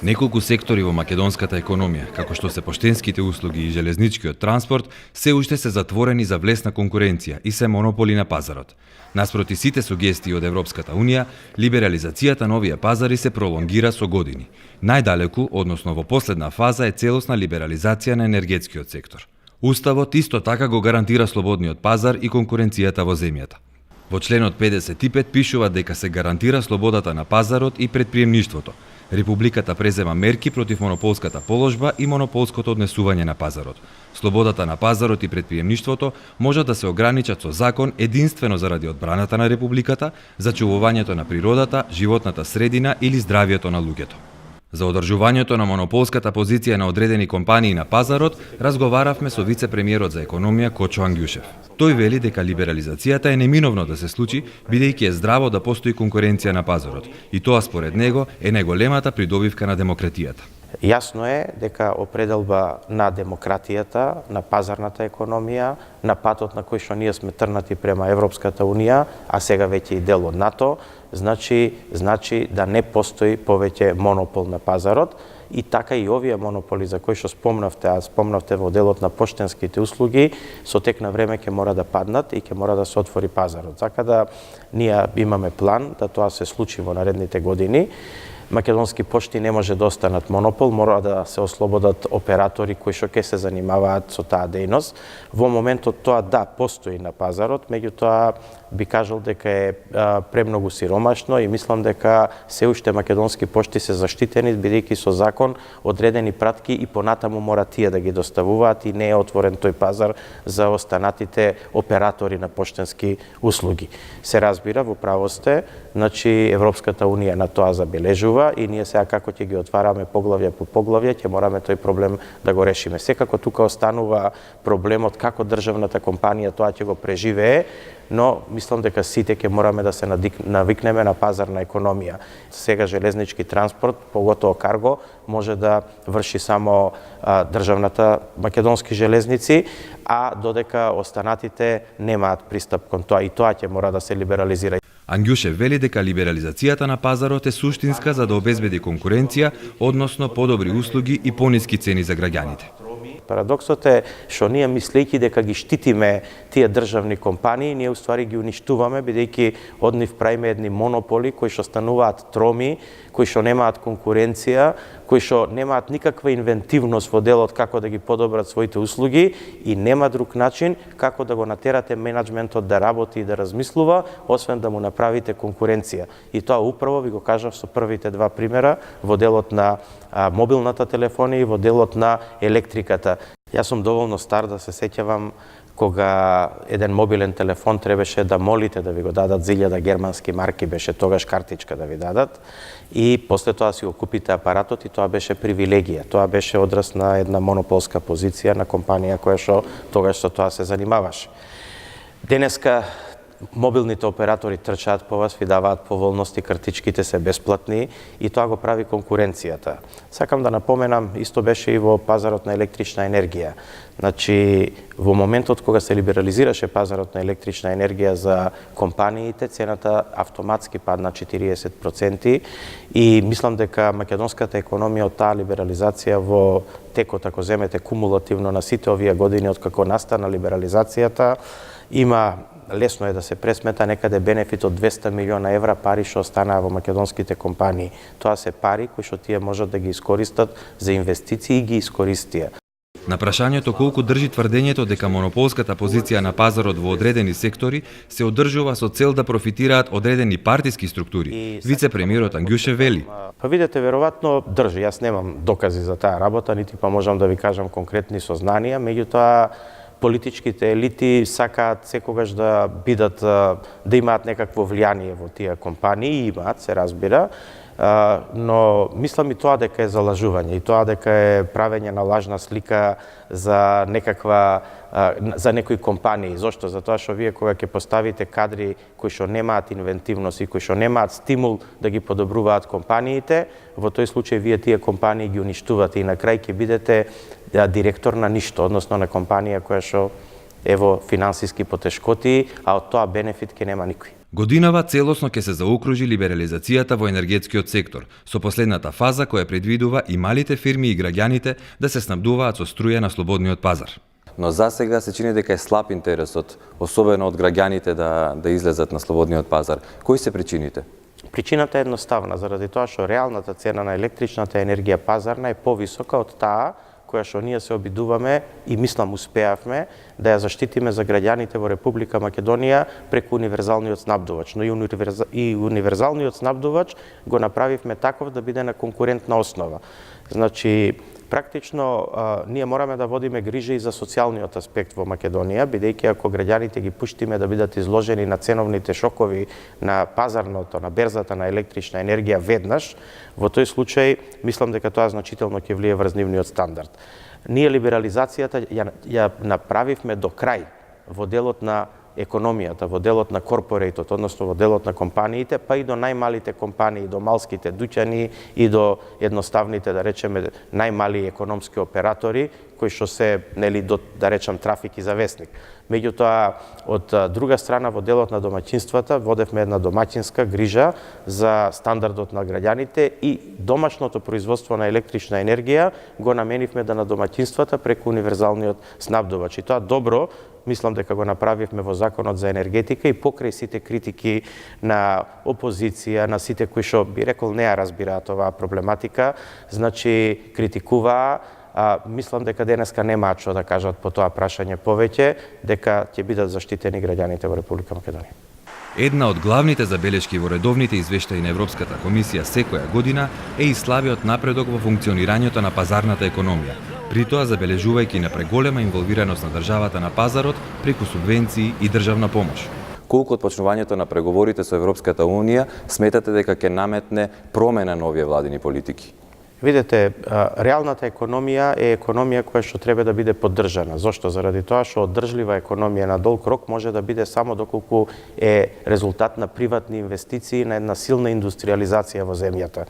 Неколку сектори во македонската економија, како што се поштенските услуги и железничкиот транспорт, се уште се затворени за влесна конкуренција и се монополи на пазарот. Наспроти сите сугестии од Европската Унија, либерализацијата на овие пазари се пролонгира со години. Најдалеку, односно во последна фаза, е целосна либерализација на енергетскиот сектор. Уставот исто така го гарантира слободниот пазар и конкуренцијата во земјата. Во членот 55 пишува дека се гарантира слободата на пазарот и предприемништвото. Републиката презема мерки против монополската положба и монополското однесување на пазарот. Слободата на пазарот и предприемништвото може да се ограничат со закон единствено заради одбраната на Републиката, зачувувањето на природата, животната средина или здравието на луѓето. За одржувањето на монополската позиција на одредени компании на пазарот, разговаравме со вице-премиерот за економија Кочо Ангјушев. Тој вели дека либерализацијата е неминовно да се случи, бидејќи е здраво да постои конкуренција на пазарот, и тоа според него е најголемата придобивка на демократијата. Јасно е дека определба на демократијата, на пазарната економија, на патот на кој што ние сме трнати према Европската Унија, а сега веќе и дел од НАТО, значи да не постои повеќе монопол на пазарот, и така и овие монополи за кои што спомнавте во делот на поштенските услуги, со тек на време ќе мора да паднат и ќе мора да се отвори пазарот. Така да ние имаме план да тоа се случи во наредните години. Македонски пошти не може да останат монопол, мора да се ослободат оператори кои што ќе се занимаваат со таа дејност. Во моментот тоа да постои на пазарот, меѓутоа би кажал дека е премногу сиромашно и мислам дека се уште македонски пошти се заштитени бидејќи со закон одредени пратки и понатаму мора тие да ги доставуваат и не е отворен тој пазар за останатите оператори на поштенски услуги. Се разбира, во право сте, значи Европската Унија на тоа забележува и ние сега како ќе ги отвараме поглавје по поглавје, ќе мораме тој проблем да го решиме. Секако тука останува проблемот како државната компанија тоа ќе го преживее, но мислам дека сите ќе мораме да се навикнеме на пазарна економија. Сега железнички транспорт, поготово карго, може да врши само државната македонски железници, а додека останатите немаат пристап кон тоа и тоа ќе мора да се либерализира. Ангјушев вели дека либерализацијата на пазарот е суштинска за да обезбеди конкуренција, односно подобри услуги и пониски цени за граѓаните. Парадоксот е што ние мислејќи дека ги штитиме тие државни компании, ние уствари ги уништуваме, бидејќи од нив правиме едни монополи кои што стануваат троми, кои што немаат конкуренција, кои што немаат никаква инвентивност во делот како да ги подобрат своите услуги и нема друг начин како да го натерате менаџментот да работи и да размислува, освен да му направите конкуренција. И тоа управо ви го кажав со првите два примера во делот на мобилната телефонија и во делот на електриката. Јас сум доволно стар да се сеќавам кога еден мобилен телефон требаше да молите да ви го дадат 1000 германски марки, беше тогаш картичка да ви дадат, и после тоа си го купите апаратот и тоа беше привилегија. Тоа беше одраз на една монополска позиција на компанија која што тогаш со тоа се занимаваше. Денеска мобилните оператори трчаат по вас, ви даваат поволности, картичките се бесплатни и тоа го прави конкуренцијата. Сакам да напоменам, исто беше и во пазарот на електрична енергија. Значи, во моментот кога се либерализираше пазарот на електрична енергија за компаниите, цената автоматски падна 40% и мислам дека македонската економија од таа либерализација во текот, ако земете кумулативно на сите овие години од како настана либерализацијата, има лесно е да се пресмета некаде бенефит од 200 милиона евра пари што останаа во македонските компании. Тоа се пари кои што тие можат да ги искористат за инвестиции и ги искористија. На прашањето колку држи тврдењето дека монополската позиција на пазарот во одредени сектори се одржува со цел да профитираат одредени партиски структури, вице-премиерот Ангјушев вели: Па видете, веројатно држи. Јас немам докази за таа работа, нити па можам да ви кажам конкретни сознанија, меѓутоа политичките елити сакаат секогаш да бидат, да имаат некакво влијание во тие компании, имаат, се разбира, но мислам и тоа дека е залажување, и тоа дека е правење на лажна слика за некои компании. Зошто? Затоа што вие кога ќе поставите кадри кои што немаат инвентивност и кои што немаат стимул да ги подобруваат компаниите, во тој случај вие тие компании ги уништувате и на крај ќе бидете директор на ништо, односно на компанија која што е во финансиски потешкоти, а од тоа бенефит ќе нема никој. Годинава целосно ќе се заокружи либерализацијата во енергетскиот сектор, со последната фаза која предвидува и малите фирми и граѓаните да се снабдуваат со струја на слободниот пазар. Но за сега се чини дека е слаб интересот, особено од граѓаните да излезат на слободниот пазар. Кои се причините? Причината е едноставна, заради тоа што реалната цена на електричната енергија пазарна е повисока од таа која што ние се обидуваме и мислам успеавме да ја заштитиме за граѓаните во Република Македонија преку универзалниот снабдувач. Но и универзалниот снабдувач го направивме таков да биде на конкурентна основа. Значи, практично ние мораме да водиме грижа и за социјалниот аспект во Македонија, бидејќи ако граѓаните ги пуштиме да бидат изложени на ценовните шокови на пазарното, на берзата на електрична енергија веднаш, во тој случај мислам дека тоа значително ќе влие врз нивниот стандард. Ние либерализацијата ја направивме до крај во делот на економијата, во делот на корпорейтот, односно во делот на компаниите, па и до најмалите компании, до малските дуќани и до едноставните, да речеме, најмали економски оператори, кои што се, нели, до, да речам, трафик и завесник. Меѓутоа, од друга страна, во делот на домаќинствата, водевме една домаќинска грижа за стандардот на граѓаните и домашното производство на електрична енергија го наменивме да на домаќинствата преку универзалниот снабдувач. И тоа добро, мислам дека го направивме во Законот за енергетика и покрај сите критики на опозиција, на сите кои што би рекол не ја разбираат оваа проблематика, значи критикуваа, мислам дека денеска немаат што да кажат по тоа прашање повеќе, дека ќе бидат заштитени граѓаните во Република Македонија. Една од главните забелешки во редовните извештаи на Европската комисија секоја година е и слабиот напредок во функционирањето на пазарната економија, при тоа забележувајќи на преголема инволвираност на државата на пазарот преку субвенции и државна помош. Колку од почнувањето на преговорите со Европската Унија сметате дека ќе наметне промена на овие владини политики? Видете, реалната економија е економија која што треба да биде поддржана. Зошто? Заради тоа што оддржлива економија на долг рок може да биде само доколку е резултат на приватни инвестиции, на една силна индустриализација во земјата.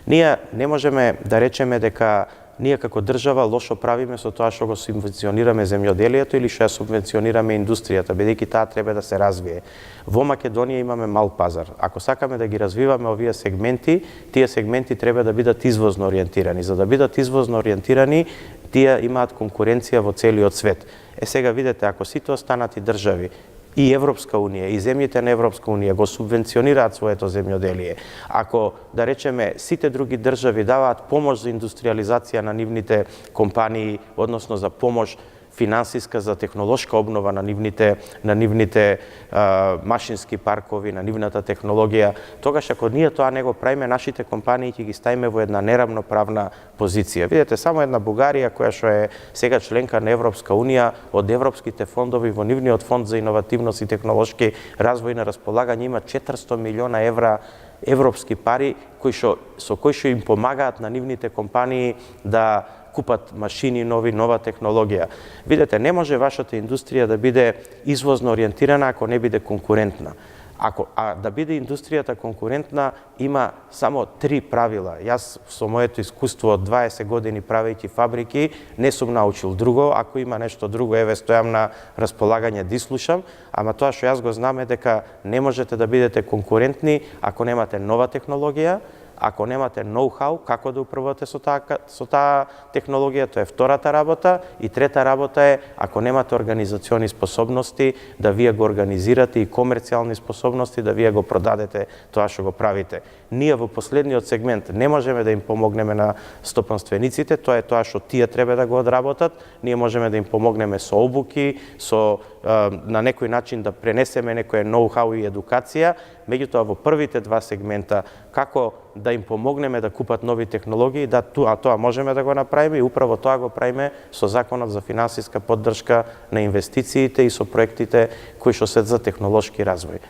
Ние не можеме да речеме дека ние како држава лошо правиме со тоа што го субвенционираме земјоделието или што ја субвенционираме индустријата, бидејќи таа треба да се развие. Во Македонија имаме мал пазар. Ако сакаме да ги развиваме овие сегменти, тие сегменти треба да бидат извозно ориентирани. За да бидат извозно ориентирани, тие имаат конкуренција во целиот свет. Сега видете, ако сите останати држави и Европска Унија, и земјите на Европска Унија го субвенционираат своето земјоделие. Ако, да речеме, сите други држави даваат помош за индустриализација на нивните компании, односно за помош финансиска за технолошка обнова на нивните машински паркови, на нивната технологија, тогаш ако ние тоа не го правиме, нашите компании ќе ги ставиме во една неравноправна позиција. Видете, само една Бугарија која што е сега членка на Европска Унија, од европските фондови во нивниот фонд за иновативност и технолошки развој на располагање има 400 милиона евра европски пари со кои што им помагаат на нивните компании да купат машини нови, нова технологија. Видете, не може вашата индустрија да биде извозно ориентирана ако не биде конкурентна. А да биде индустријата конкурентна, има само 3 правила. Јас со моето искуство од 20 години правејќи фабрики, не сум научил друго. Ако има нешто друго, еве стојам на располагање да слушам, ама тоа што јас го знам е дека не можете да бидете конкурентни ако немате нова технологија, ако немате ноу-хау, како да управувате со таа технологија, тоа е втората работа. И трета работа е, ако немате организациони способности, да вие го организирате и комерцијални способности, да вие го продадете тоа што го правите. Ние во последниот сегмент не можеме да им помогнеме на стопанствениците, тоа е тоа што тие треба да го одработат. Ние можеме да им помогнеме со обуки, на некој начин да пренесеме некој ноу-хау и едукација, меѓутоа во првите 2 сегмента, како да им помогнеме да купат нови технологии, тоа можеме да го направиме и управо тоа го правиме со Законот за финансиска поддршка на инвестициите и со проектите кои што се за технолошки развој.